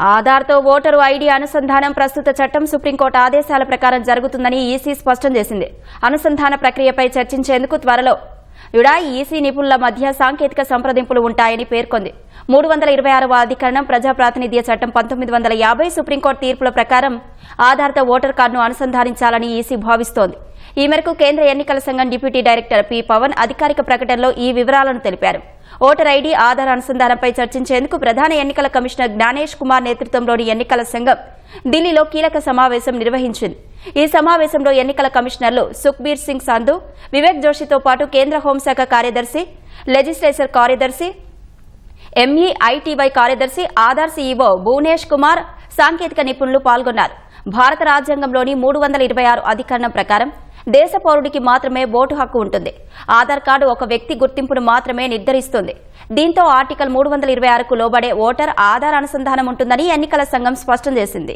ఆధార్తో voter ID అనుసంధానం ప్రస్తుత చట్టం సుప్రీంకోర్టు ఆదేశాల ప్రకారం జరుగుతుందని ఈసీ స్పష్టం చేసింది. అనుసంధాన ప్రక్రియపై చర్చించేందుకు త్వరలో ఈసీ నిపుణుల మధ్య సాంకేతిక సంప్రదింపులు ఉంటాయని పేర్కొంది. 326వ అధికరణం ప్రజాప్రాతినిధ్య చట్టం 1950 సుప్రీంకోర్టు తీర్పుల ప్రకారం ఆధార్తో ఓటర్ కార్డును అనుసంధానించాలని ఈసీ భావిస్తోంది. ఈ మేరకు కేంద్ర ఎన్నికల సంఘం డిప్యూటీ డైరెక్టర్ పి. పవన్ అధికారిక ప్రకటనలో ఈ వివరాలను తెలిపారు. ఓటర్ ఐడీ ఆధార్ అనుసంధానంపై చర్చించేందుకు ప్రధాన ఎన్నికల కమిషనర్ జ్ఞానేష్ కుమార్ నేతృత్వంలోని ఎన్నికల సంఘం ఢిల్లీలో కీలక సమావేశం నిర్వహించింది. ఈ సమావేశంలో ఎన్నికల కమిషనర్లు సుఖ్బీర్ సింగ్ సంధు, వివేక్ జోషితో పాటు కేంద్ర హోంశాఖ కార్యదర్శి, లెజిస్లేచర్ కార్యదర్శి, ఎంఈఐటీవై కార్యదర్శి, ఆధార్ సీఈఓ భువనేష్ కుమార్, సాంకేతిక నిపుణులు పాల్గొన్నారు. భారత రాజ్యాంగంలోని 326 అధికరణం ప్రకారం దేశ పౌరుడికి మాత్రమే ఓటు హక్కు ఉంటుంది. ఆధార్ కార్డు ఒక వ్యక్తి గుర్తింపును మాత్రమే నిర్ధారిస్తుంది. దీంతో ఆర్టికల్ 326కు లోబడే ఓటర్ ఆధార్ అనుసంధానం ఉంటుందని ఎన్నికల సంఘం స్పష్టం చేసింది.